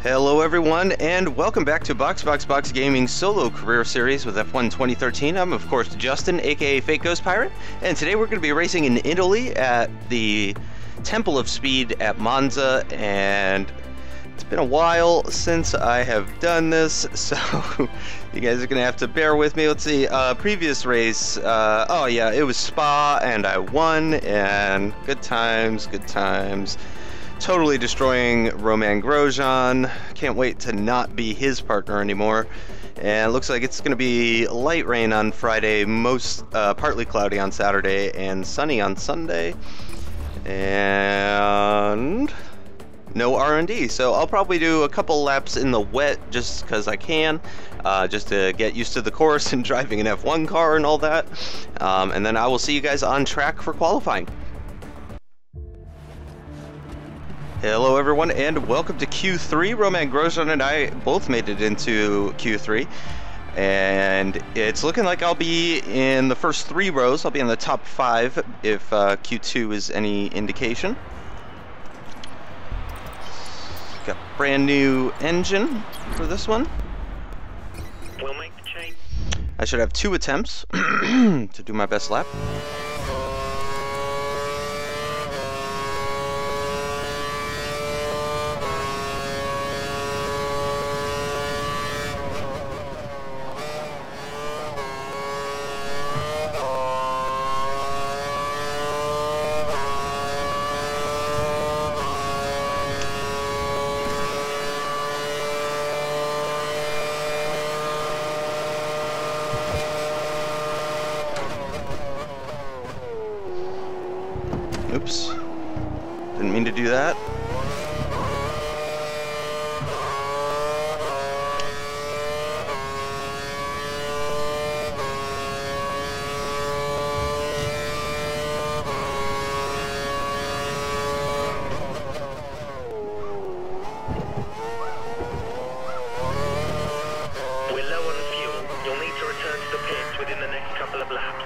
Hello everyone, and welcome back to Box Gaming Solo Career Series with F1 2013. I'm of course Justin, aka Fake Ghost Pirate, and today we're going to be racing in Italy at the Temple of Speed at Monza, and it's been a while since I have done this, so you guys are going to have to bear with me. Let's see, previous race, oh yeah, it was Spa, and I won, and good times, good times. Totally destroying Romain Grosjean. Can't wait to not be his partner anymore. And it looks like it's going to be light rain on Friday, partly cloudy on Saturday, and sunny on Sunday. And no R&D. So I'll probably do a couple laps in the wet just because I can, just to get used to the course and driving an F1 car and all that. And then I will see you guys on track for qualifying. Hello everyone, and welcome to Q3. Romain Grosjean and I both made it into Q3, and it's looking like I'll be in the first 3 rows. I'll be in the top 5 if Q2 is any indication. Got a brand new engine for this one. We'll make the change. I should have 2 attempts to do my best lap. Oops, didn't mean to do that. We're low on fuel. You'll need to return to the pits within the next couple of laps.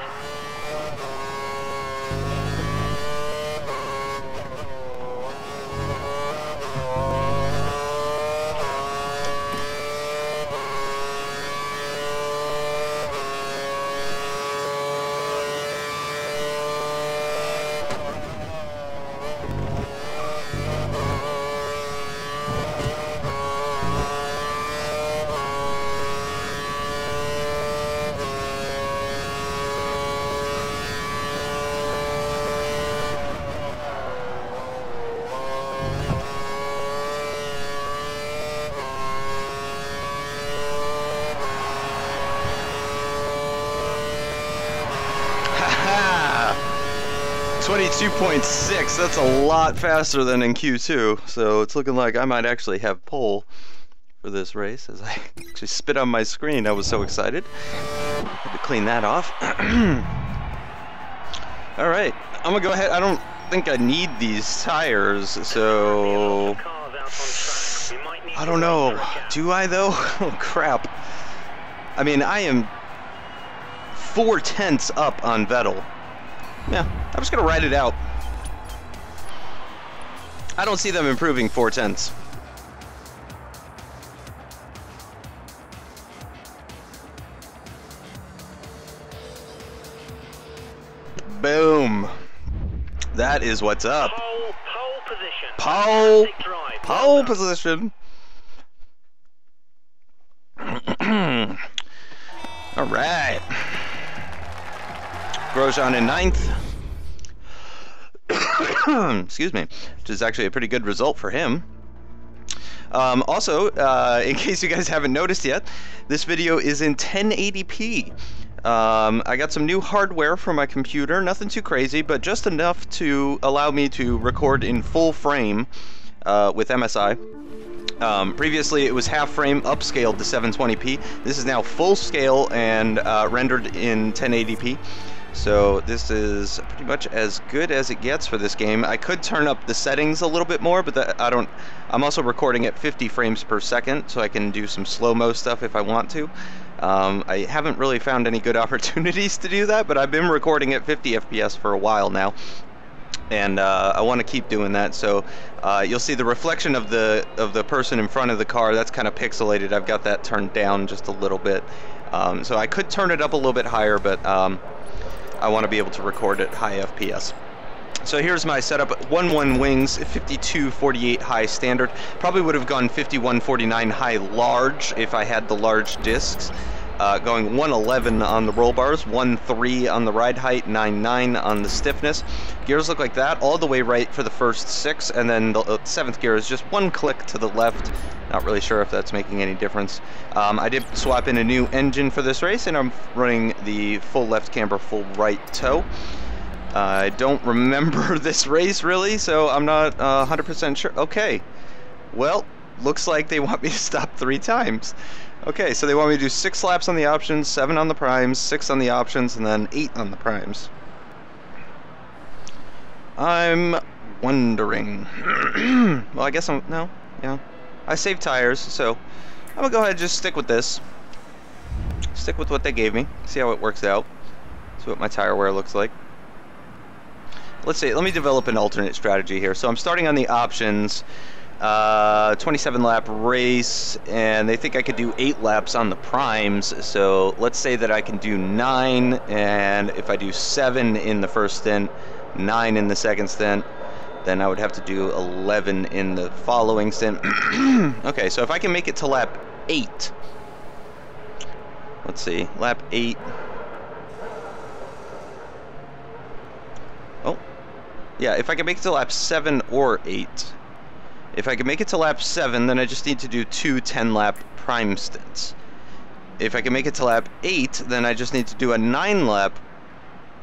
Haha! 22.6, that's a lot faster than in Q2, so it's looking like I might actually have pole for this race as I actually spit on my screen. I was so excited. Had to clean that off. Alright, I'm gonna go ahead. I don't think I need these tires, so I don't know. Do I though? Oh crap. I mean, I am 4/10 up on Vettel. Yeah, I'm just gonna ride it out. I don't see them improving 4/10. Boom. That is what's up. Pole position. Pole Fantastic drive. position. All right. Grosjean in 9th. Excuse me. Which is actually a pretty good result for him. Also, in case you guys haven't noticed yet, this video is in 1080p. I got some new hardware for my computer, nothing too crazy, but just enough to allow me to record in full frame with MSI. Previously it was half frame upscaled to 720p. This is now full scale and rendered in 1080p. So this is pretty much as good as it gets for this game. I could turn up the settings a little bit more, but I'm also recording at 50 frames per second, so I can do some slow-mo stuff if I want to. I haven't really found any good opportunities to do that, but I've been recording at 50 FPS for a while now. and I want to keep doing that. So you'll see the reflection of the person in front of the car. That's kind of pixelated. I've got that turned down just a little bit. So I could turn it up a little bit higher, but I want to be able to record at high FPS. So here's my setup: 1-1 wings, 52-48 high standard. Probably would have gone 51-49 high large if I had the large discs. Going 111 on the roll bars, 1.3 on the ride height, 9.9 on the stiffness. Gears look like that all the way right for the first 6, and then the 7th gear is just one click to the left. Not really sure if that's making any difference. I did swap in a new engine for this race, and I'm running the full left camber, full right toe. I don't remember this race really, so I'm not 100% sure. Okay, well, looks like they want me to stop 3 times. Okay, so they want me to do 6 laps on the options, 7 on the primes, 6 on the options, and then 8 on the primes. I'm wondering. Well, I guess no, yeah. I saved tires, so I'm gonna go ahead and just stick with this. Stick with what they gave me, see how it works out. See what my tire wear looks like. Let's see, let me develop an alternate strategy here. So I'm starting on the options, 27 lap race, and they think I could do 8 laps on the primes. So let's say that I can do 9, and if I do 7 in the first stint, 9 in the second stint, then I would have to do 11 in the following stint. Okay, so if I can make it to lap 8, let's see, lap 8. Oh, yeah, if I can make it to lap 7 or 8. If I can make it to lap 7, then I just need to do 2 10-lap prime stints. If I can make it to lap 8, then I just need to do a 9-lap.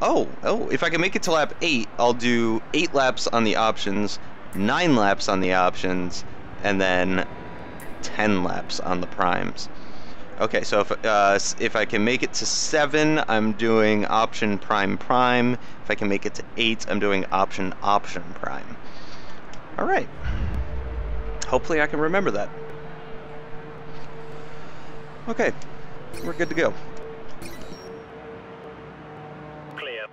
Oh, if I can make it to lap 8, I'll do 8 laps on the options, 9 laps on the options, and then 10 laps on the primes. Okay, so if I can make it to 7, I'm doing option prime prime. If I can make it to 8, I'm doing option option prime. All right. Hopefully I can remember that. Okay, we're good to go. Clear.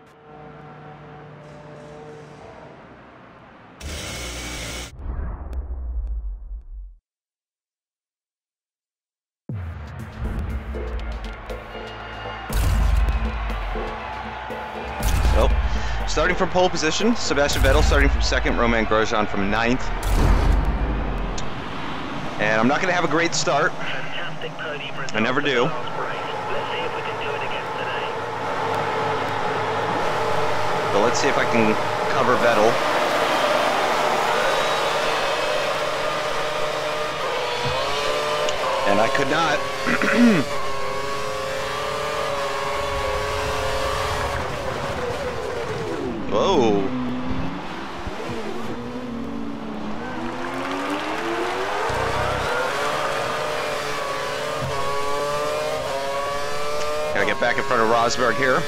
So, starting from pole position, Sebastian Vettel starting from 2nd, Romain Grosjean from 9th. And I'm not going to have a great start. Fantastic podium result. I never do. Let's see if we can do it again today. But let's see if I can cover Vettel. And I could not. Whoa. Gotta get back in front of Rosberg here.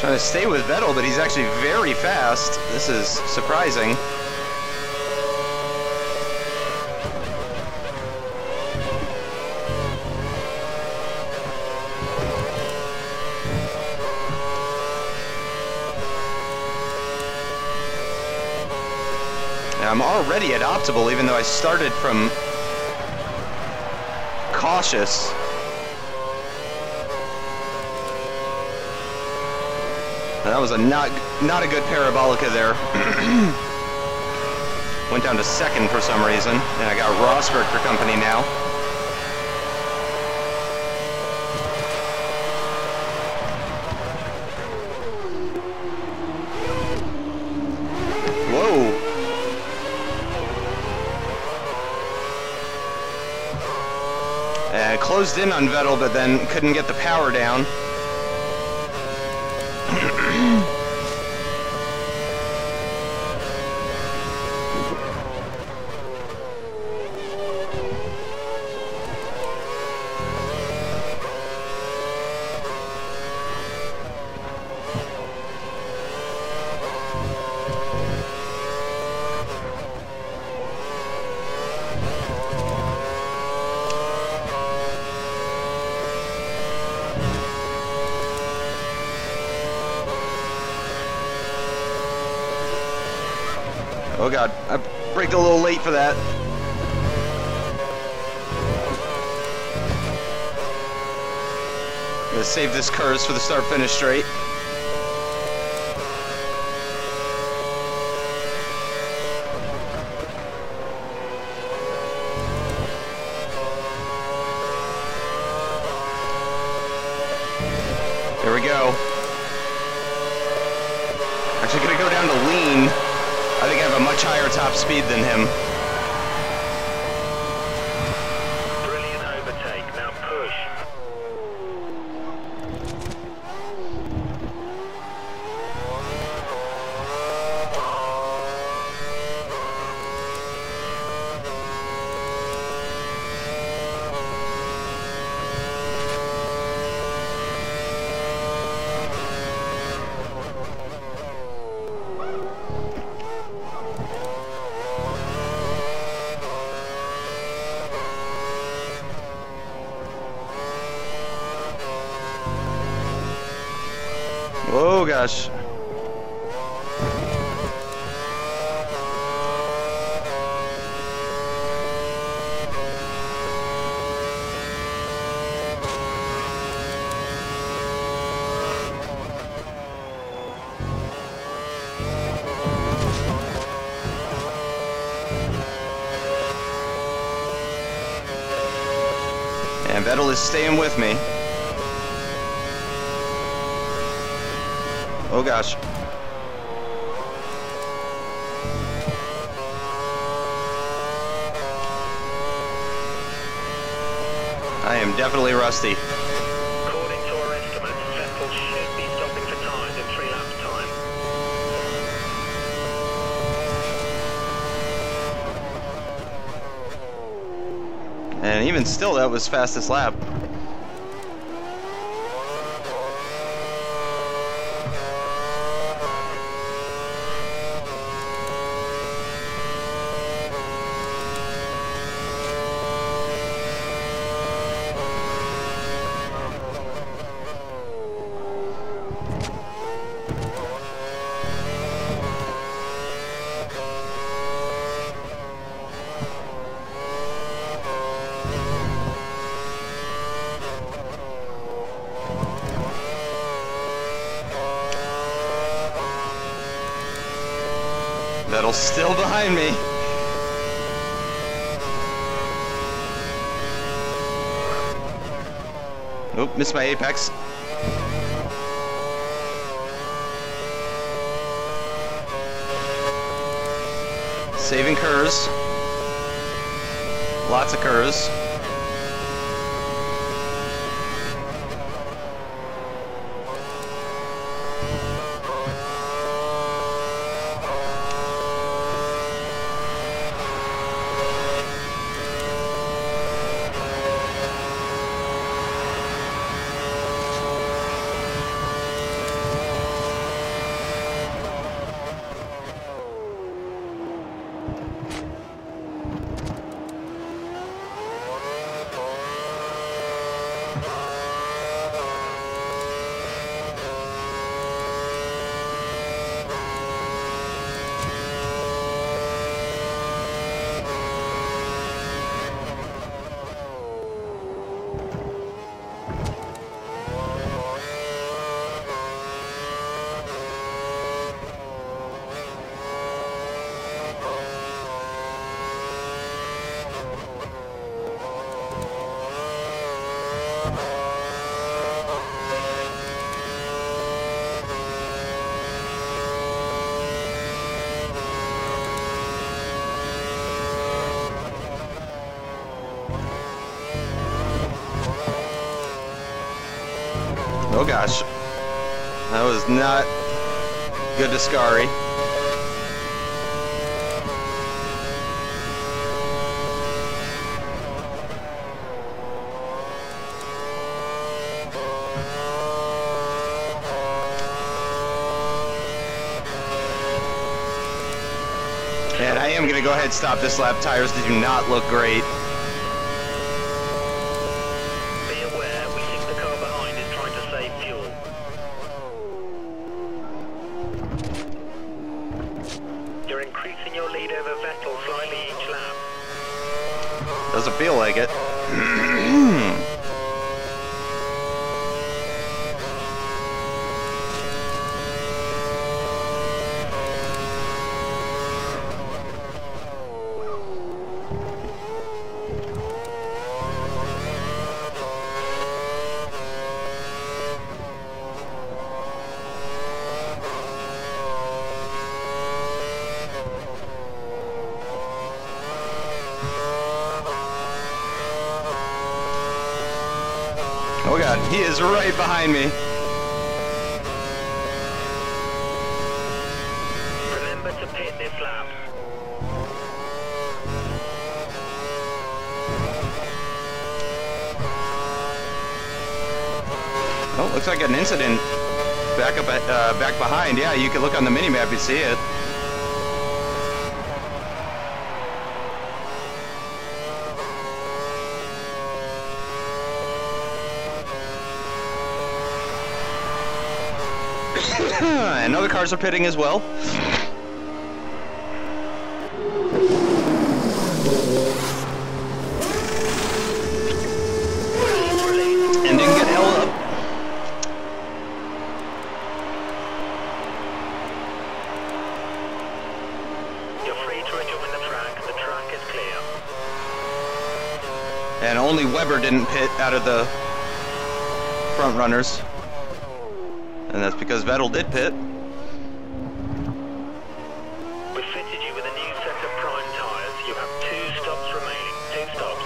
Trying to stay with Vettel, but he's actually very fast. This is surprising. And I'm already at optimal, even though I started from cautious. That was a not a good parabolica there. Went down to 2nd for some reason, and I got Rosberg for company now. Whoa. And closed in on Vettel, but then couldn't get the power down. Oh god, I braked a little late for that. I'm gonna save this curse for the start-finish straight. There we go. Actually gonna go down to lean. I think I have a much higher top speed than him. Brilliant overtake. Now push. Oh gosh. And Vettel is staying with me. Oh gosh. I am definitely rusty. According to our estimates, Vettel should be stopping for tires in 3 laps time. And even still, that was fastest lap. Vettel's still behind me. Nope, missed my apex. Saving curves. Lots of curves. Oh gosh, that was not good to Scary. And I am going to go ahead and stop this lap. Tires do not look great. You're increasing your lead Oh god, he is right behind me. Remember to pit this lap. Oh, looks like an incident back up at, back behind. Yeah, you can look on the minimap and see it. And other cars are pitting as well. And didn't get held up. You're free to rejoin the track. The track is clear. And only Weber didn't pit out of the front runners. And that's because Vettel did pit. We've fitted you with a new set of prime tyres. You have 2 stops remaining. 2 stops.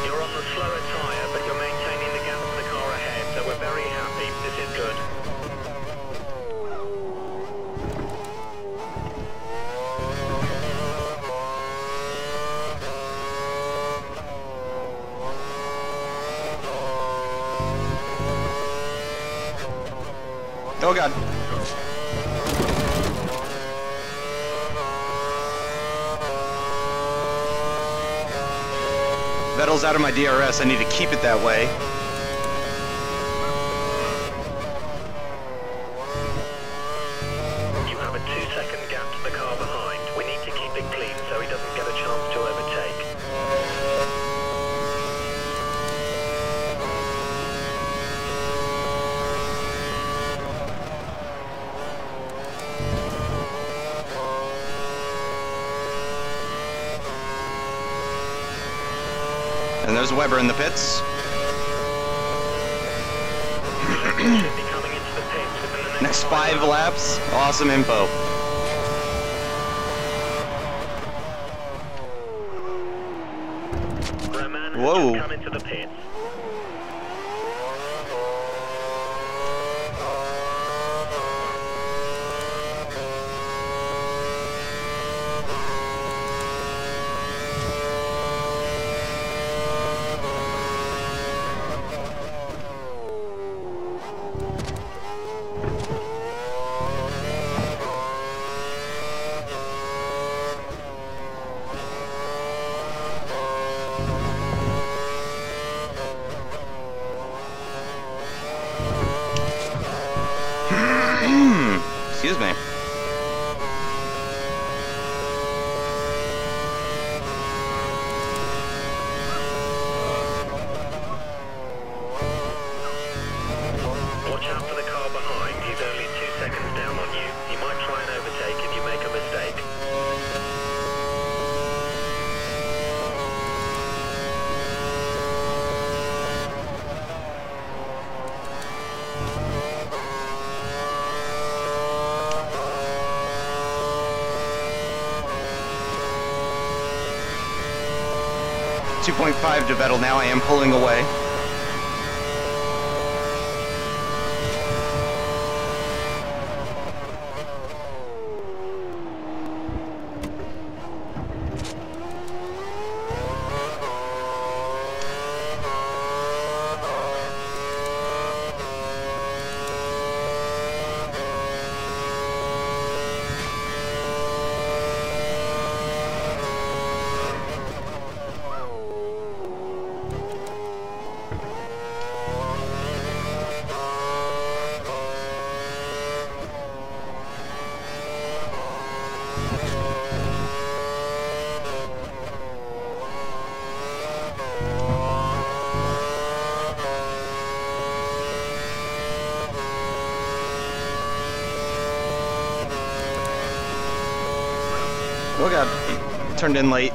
You're on the slower tyre, but you're maintaining the gap to the car ahead, so we're very happy. This is good. Oh god. Vettel's out of my DRS. I need to keep it that way. You have a 2-second gap to the car behind. We need to keep it clean so he doesn't get a chance to overtake. And there's Weber in the pits. Should be coming into the pits within the Next 5 laps. Awesome info. Roman has Whoa. just come into the pits. Excuse me. Watch out for the car behind. He's only 2 seconds down on you. He might try and overtake if you make a mistake. .5 to Vettel now. I am pulling away. Oh god, turned in late.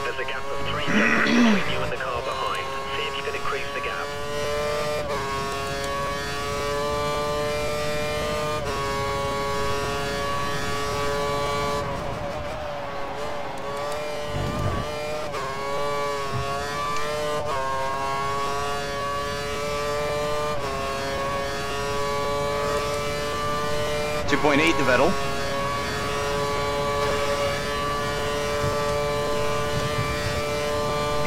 There's a gap of 3 seconds between you and the car behind. See if you can increase the gap. 2.8 to Vettel.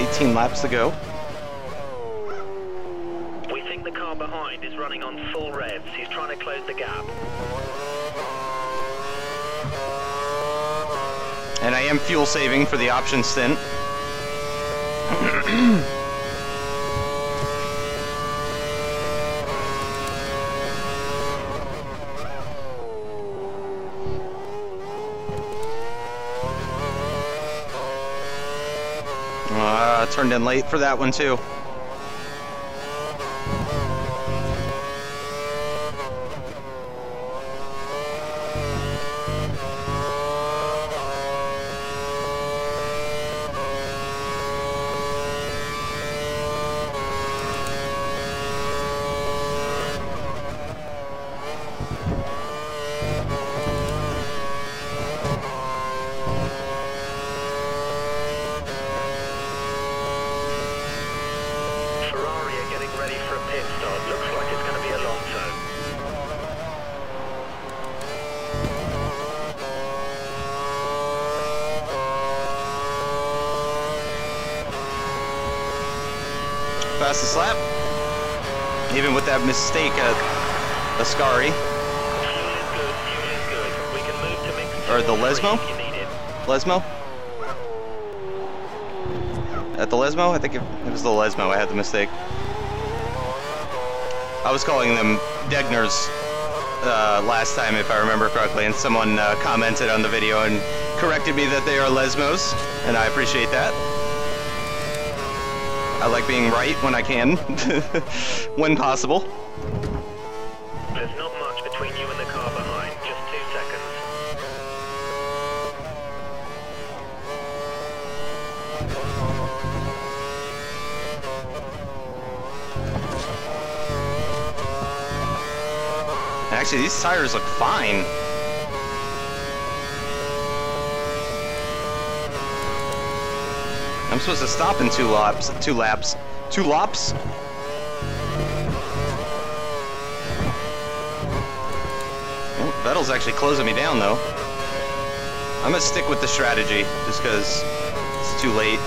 $18 laps to go. We think the car behind is running on full revs. He's trying to close the gap. And I am fuel saving for the option stint. Turned in late for that one too. Fastest lap, even with that mistake at Ascari. Or the Lesmo? Lesmo? At the Lesmo? I think it was the Lesmo I had the mistake. I was calling them Degners last time, if I remember correctly, and someone commented on the video and corrected me that they are Lesmos, and I appreciate that. I like being right when I can, when possible. There's not much between you and the car behind, just 2 seconds. Actually, these tires look fine. I'm supposed to stop in 2 laps. 2 laps. 2 laps? Oh, Vettel's actually closing me down, though. I'm gonna stick with the strategy, just because it's too late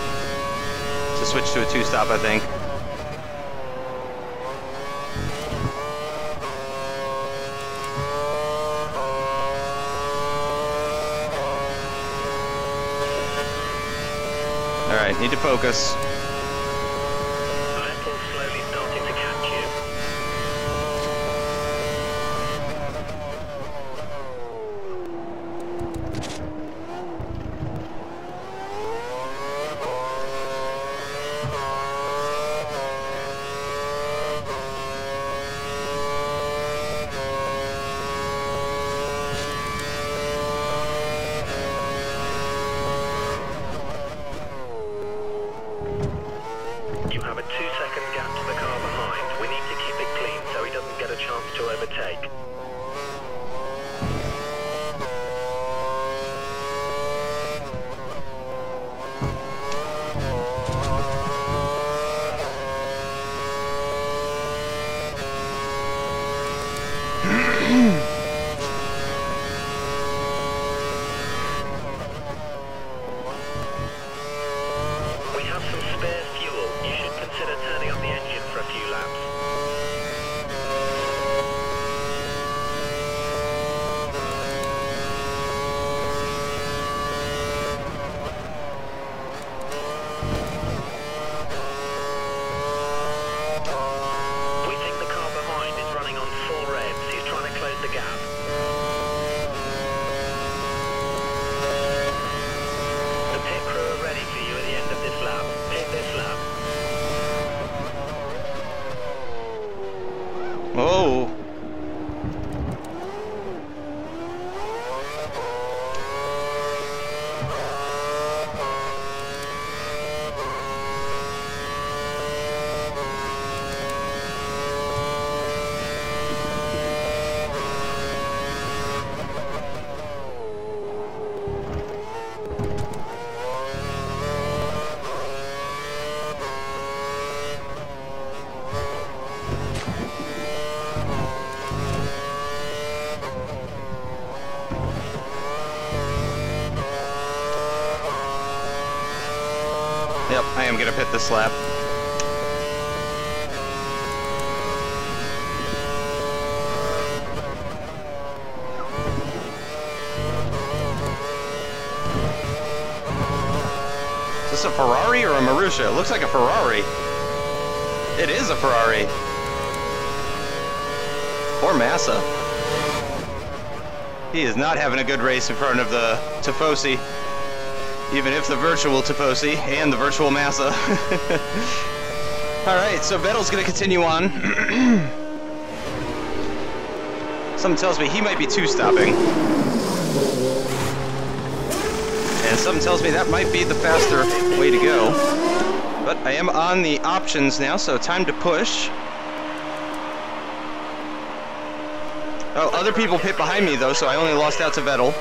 to switch to a 2-stop, I think. Alright, need to focus. Vettel's slowly starting to catch you. You have a 2-second gap to the car behind. We need to keep it clean so he doesn't get a chance to overtake. I'm gonna pit this lap. Is this a Ferrari or a Marussia? It looks like a Ferrari. It is a Ferrari. Or Massa. He is not having a good race in front of the Tifosi. Even if the virtual Tifosi and the virtual Massa. Alright, so Vettel's going to continue on. Something tells me he might be two-stopping. And something tells me that might be the faster way to go. But I am on the options now, so time to push. Oh, other people pit behind me though, so I only lost out to Vettel.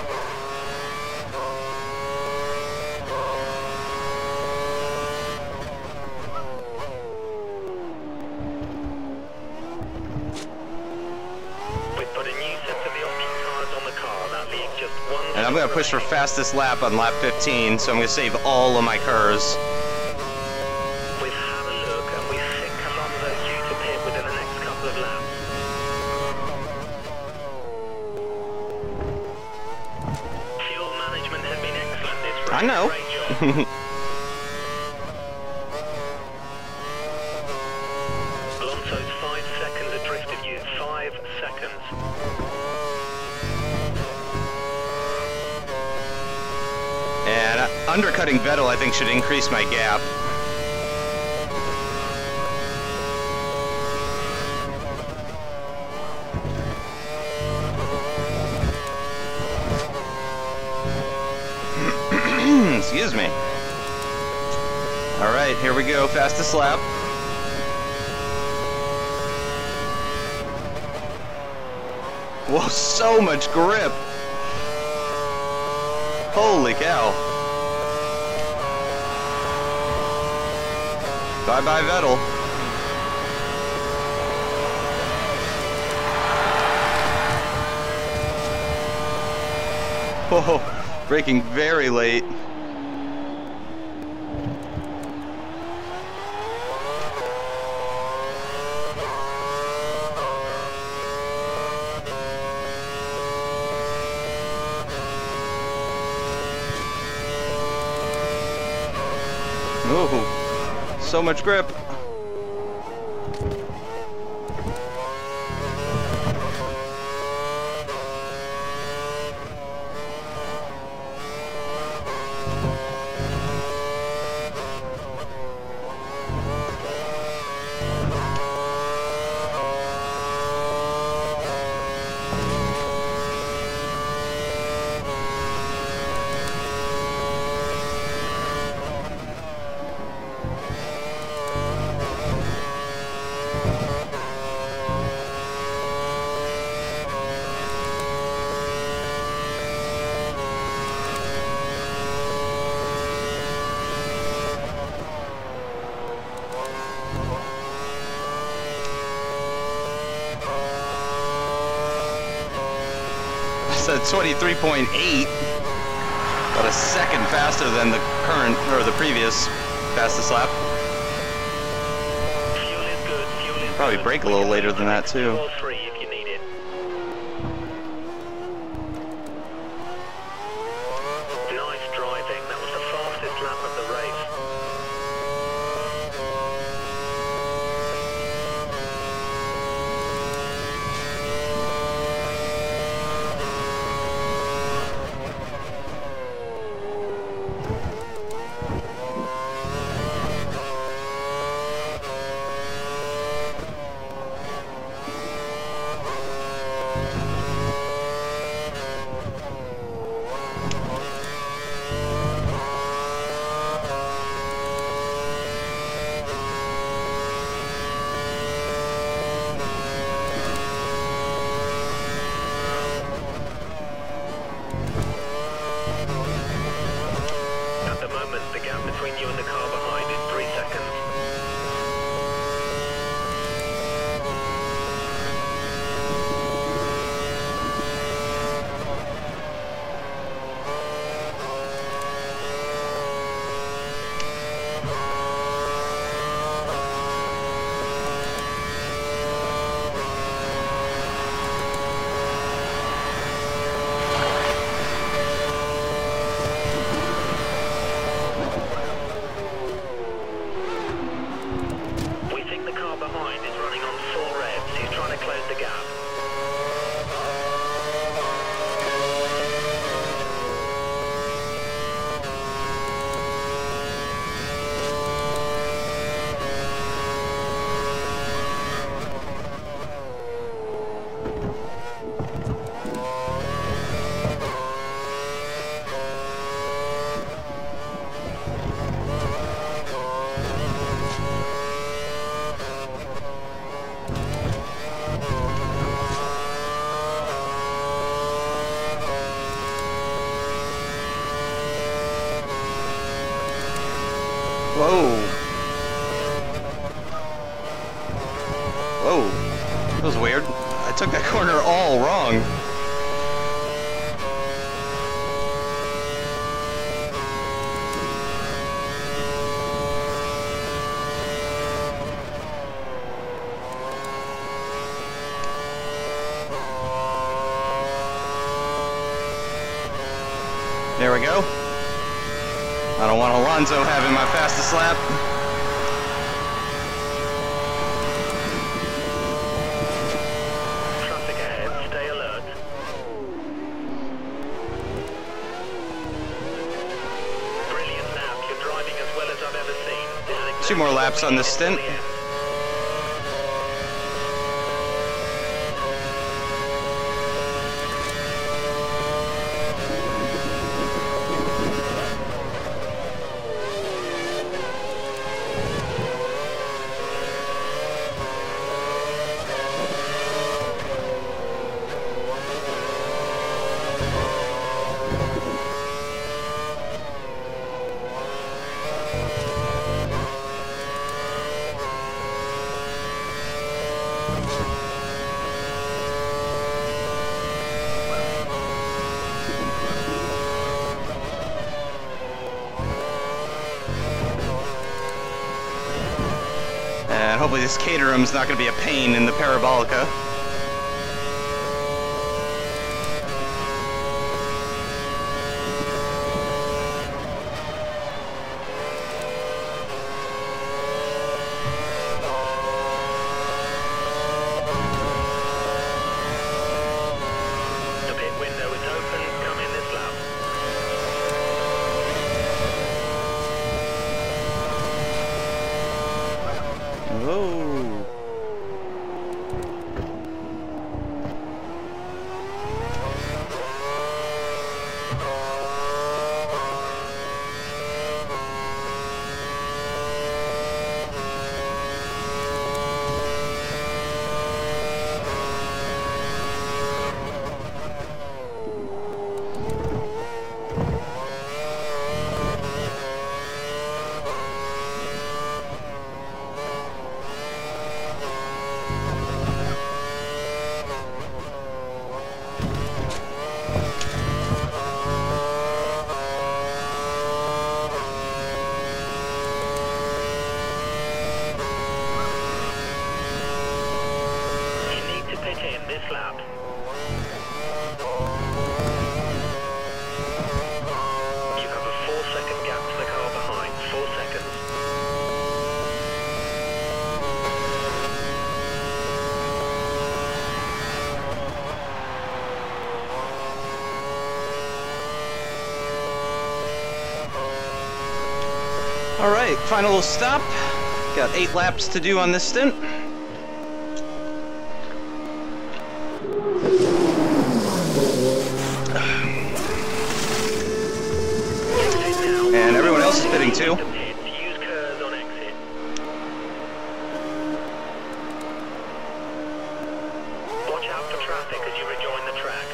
We've put a new set of the option cards on the car. That leaves just one. And I'm going to push for fastest lap on lap 15, so I'm going to save all of my cars. We've had a look and we think Alonso's due to pit within the next couple of laps. Fuel management has been excellent this race. I know. Great job. Alonso's 5 seconds adrift of you. 5 seconds. And undercutting Vettel, I think, should increase my gap. Excuse me. Alright, here we go. Fastest lap. Whoa, so much grip. Holy cow. Bye-bye, Vettel. Whoa, braking very late. Ooh, so much grip. At 23.8, about a second faster than the current or the previous fastest lap. Fuel is good. Fuel is Probably good. brake a little later than that too. 2 or 3 if you need it. Nice driving. That was the fastest lap of the race. Whoa. Whoa. That was weird. I took that corner all wrong. There we go. I don't want Alonso having my fastest lap. Traffic ahead, stay alert. Brilliant lap, you're driving as well as I've ever seen. This is exactly 2 more laps what on we this need stint. till the end. And hopefully this Caterham's not going to be a pain in the Parabolica. The pit window is open, come in this lap. Whoa. You need to pit in this lap. You have a 4-second gap to the car behind. 4 seconds. Alright, final stop. Got 8 laps to do on this stint. And everyone else is pitting too. Use curves on exit. Watch out for traffic as you rejoin the track.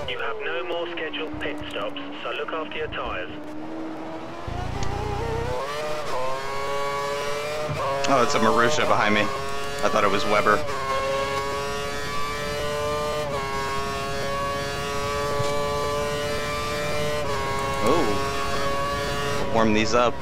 You have no more scheduled pit stops, so look after your tyres. Oh, it's a Marussia behind me. I thought it was Weber. Oh. Warm these up.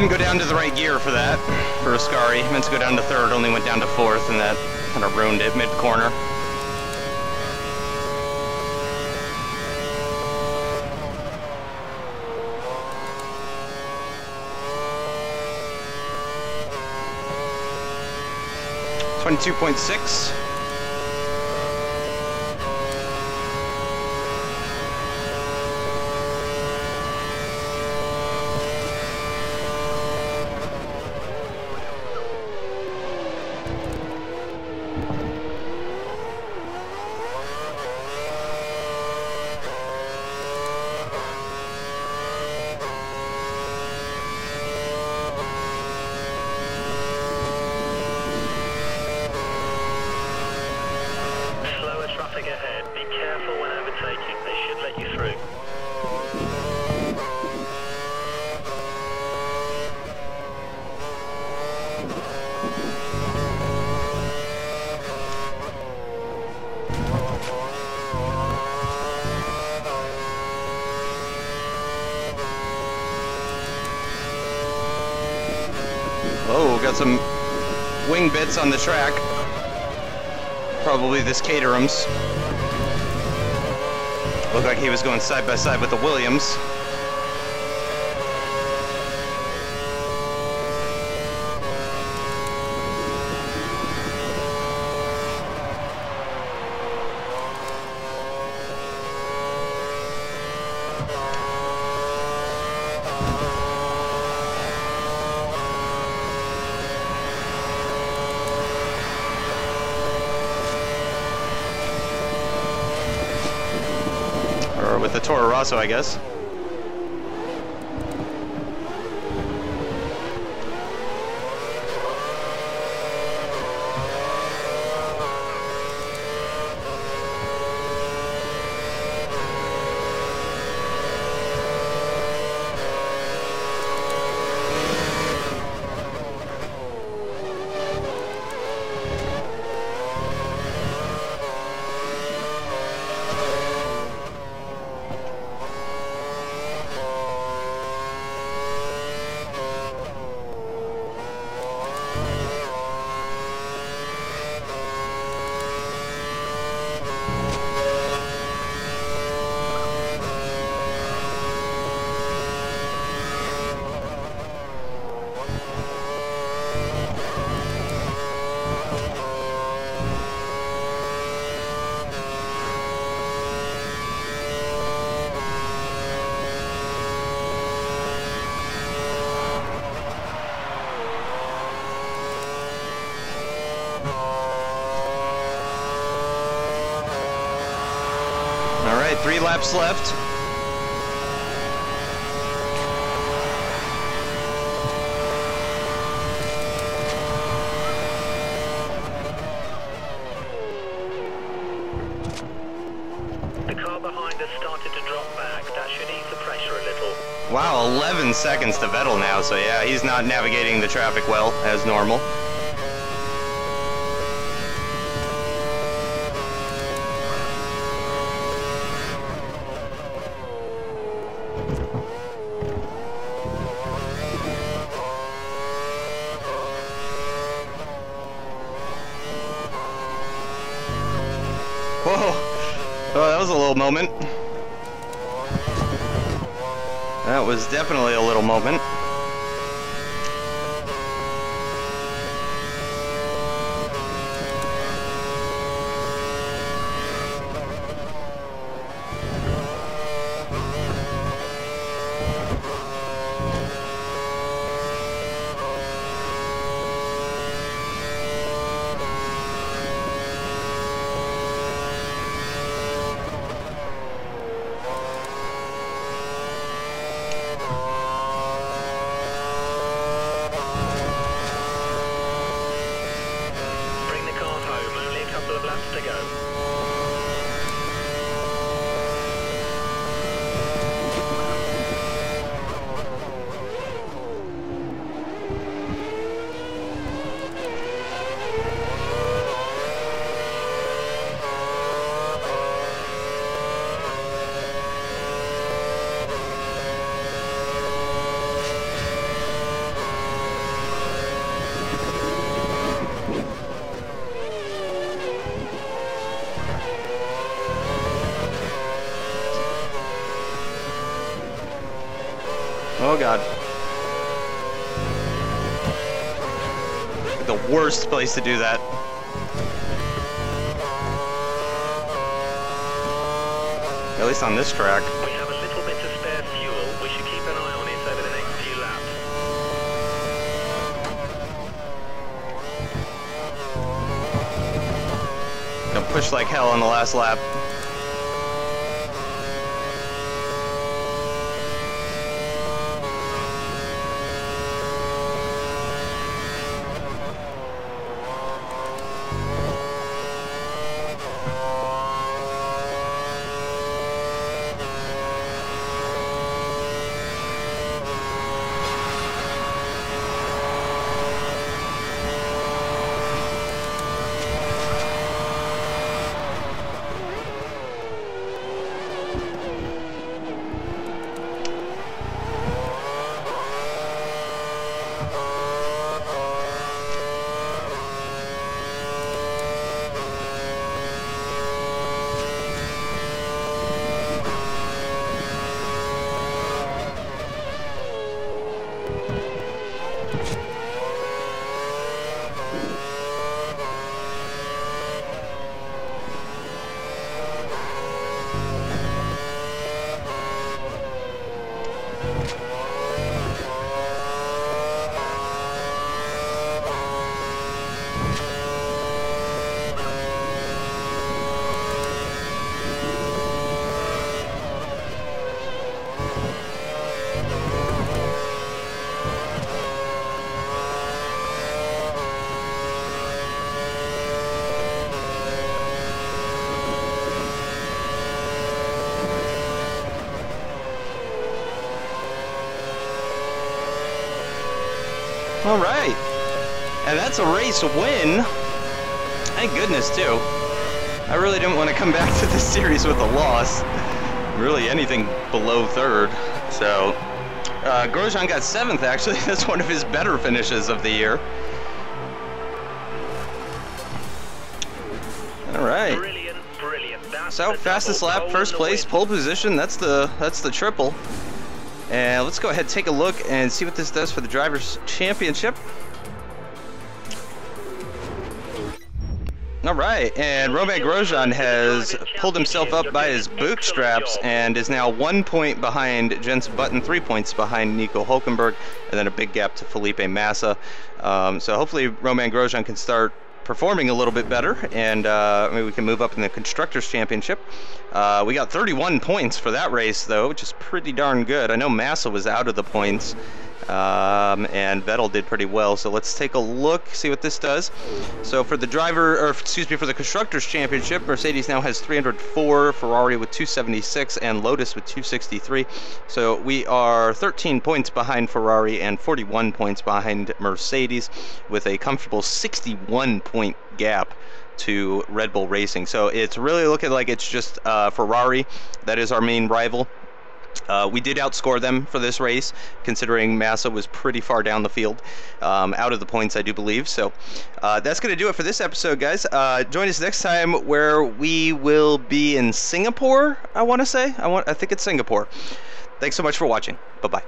didn't go down to the right gear for that, for Ascari. Meant to go down to third, only went down to fourth, and that kind of ruined it mid-corner. .6. Traffic ahead. Be careful when overtaking. They should let you through. Oh, got some wing bits on the track. Probably this Caterham's. Looked like he was going side by side with the Williams. With the Toro Rosso, I guess. All right, 3 laps left. The car behind us started to drop back. That should ease the pressure a little. Wow, 11 seconds to Vettel now, so yeah, he's not navigating the traffic well, as normal. Whoa, oh, that was a little moment. That was definitely a little moment. the worst place to do that. At least on this track. We have a little bit of spare fuel. We should keep an eye on it over the next few laps. Gonna push like hell on the last lap. All right, and that's a race win. Thank goodness, too. I really didn't want to come back to this series with a loss. Really anything below third. So, Grosjean got 7th, actually. That's one of his better finishes of the year. All right. Brilliant, brilliant. That's So, fastest lap, first place, pole position. That's the triple. And let's go ahead and take a look and see what this does for the Drivers' Championship. All right, and Romain Grosjean has pulled himself up by his bootstraps and is now 1 point behind Jenson Button, 3 points behind Nico Hulkenberg, and then a big gap to Felipe Massa. So hopefully Romain Grosjean can start performing a little bit better, and maybe we can move up in the Constructors' Championship. We got 31 points for that race, though, which is pretty darn good. I know Massa was out of the points, and Vettel did pretty well. So let's take a look, see what this does. So for the for the Constructors' Championship, Mercedes now has 304, Ferrari with 276, and Lotus with 263. So we are 13 points behind Ferrari and 41 points behind Mercedes, with a comfortable 61-point gap to Red Bull Racing. So it's really looking like it's just Ferrari that is our main rival. We did outscore them for this race, considering Massa was pretty far down the field, out of the points, I do believe. So that's going to do it for this episode, guys. Join us next time, where we will be in Singapore, I want to say. I think it's Singapore. Thanks so much for watching. Bye-bye.